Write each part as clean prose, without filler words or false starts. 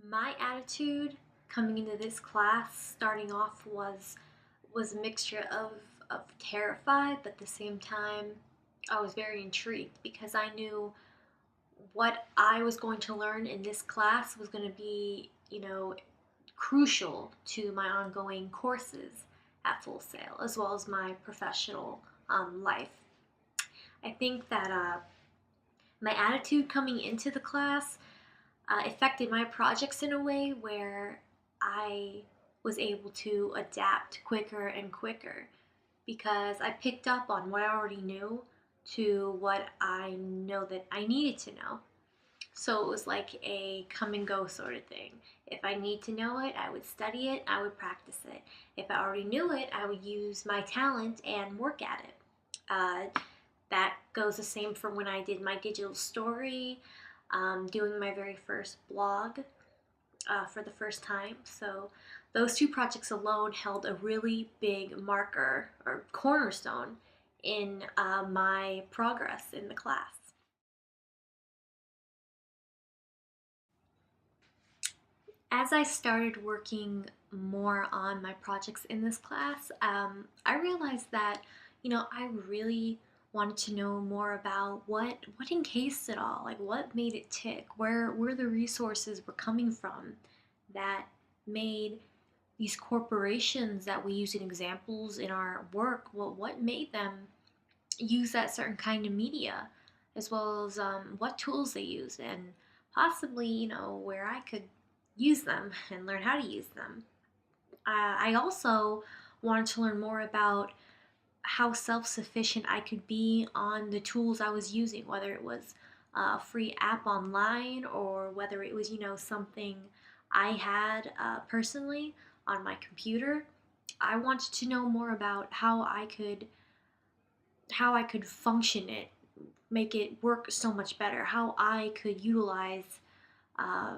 My attitude coming into this class, starting off, was a mixture of terrified, but at the same time, I was very intrigued because I knew what I was going to learn in this class was going to be, crucial to my ongoing courses at Full Sail, as well as my professional life. I think that my attitude coming into the class affected my projects in a way where I was able to adapt quicker and quicker because I picked up on what I already knew to what I know that I needed to know. So it was like a come and go sort of thing. If I need to know it, I would study it, I would practice it. If I already knew it, I would use my talent and work at it. That goes the same for when I did my digital story, doing my very first blog for the first time. So those two projects alone held a really big marker or cornerstone in my progress in the class. As I started working more on my projects in this class, I realized that, I really wanted to know more about what encased it all, like what made it tick, where the resources were coming from that made these corporations that we use in examples in our work, what made them use that certain kind of media, as well as what tools they use, and possibly, where I could use them and learn how to use them. I also wanted to learn more about how self sufficient I could be on the tools I was using, whether it was a free app online or whether it was, something I had personally on my computer. I wanted to know more about how I could function it, make it work so much better, how I could utilize uh,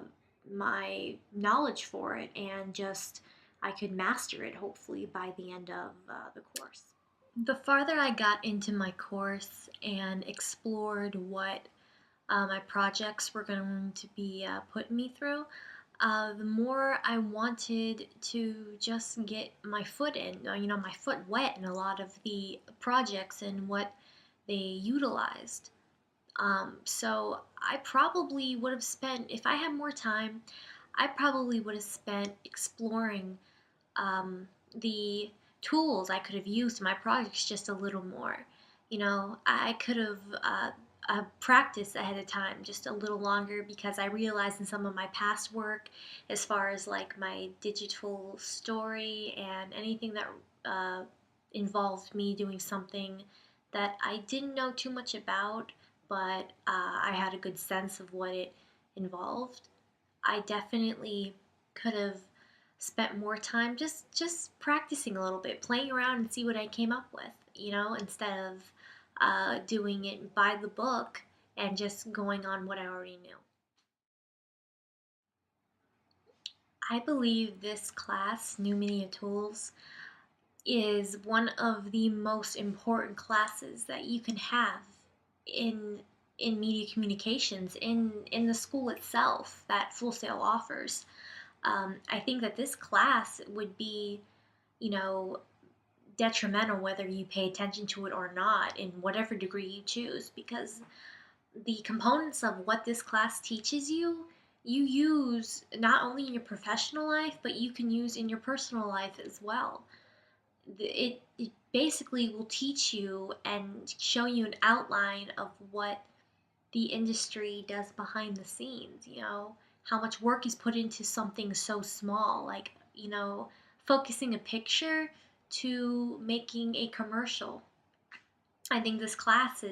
my knowledge for it, and just I could master it hopefully by the end of the course. The farther I got into my course and explored what my projects were going to be putting me through, the more I wanted to just get my foot in, my foot wet in a lot of the projects and what they utilized. So I probably would have spent, if I had more time, I probably would have spent exploring the tools I could have used in my projects just a little more. I could have practiced ahead of time just a little longer because I realized in some of my past work, as far as like my digital story and anything that involved me doing something that I didn't know too much about, but I had a good sense of what it involved. I definitely could have spent more time just practicing a little bit, playing around and see what I came up with, instead of doing it by the book and just going on what I already knew. I believe this class, New Media Tools, is one of the most important classes that you can have in in media communications in the school itself that Full Sail offers. I think that this class would be, you know, detrimental whether you pay attention to it or not in whatever degree you choose, because the components of what this class teaches you, you use not only in your professional life, but you can use in your personal life as well. It basically will teach you and show you an outline of what the industry does behind the scenes, how much work is put into something so small, like, focusing a picture to making a commercial. I think this class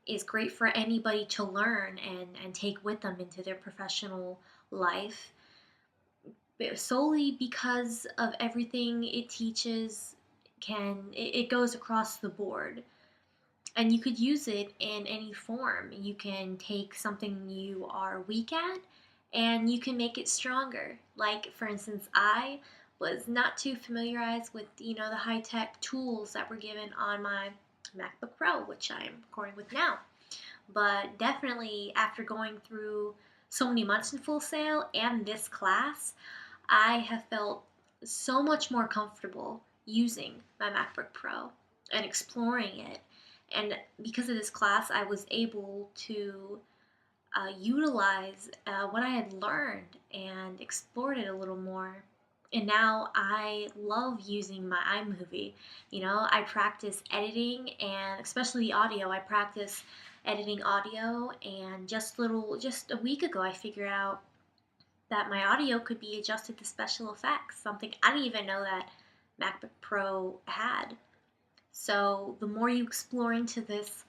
is great for anybody to learn and take with them into their professional life, solely because of everything it teaches. It goes across the board, and you could use it in any form. You can take something you are weak at and you can make it stronger. Like, for instance, I was not too familiarized with, the high-tech tools that were given on my MacBook Pro, which I'm recording with now. But definitely after going through so many months in Full Sail and this class, I have felt so much more comfortable using my MacBook Pro and exploring it. And because of this class, I was able to utilize what I had learned and explored it a little more. And now I love using my iMovie. You know, I practice editing, and especially the audio. I practice editing audio, and just a week ago I figured out that my audio could be adjusted to special effects, something I didn't even know that MacBook Pro had. So the more you explore into this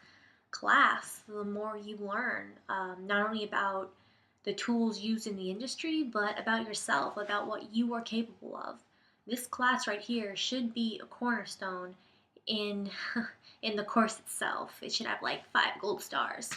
class, the more you learn, not only about the tools used in the industry, but about yourself, about what you are capable of. This class right here should be a cornerstone in in the course itself. It should have like 5 gold stars.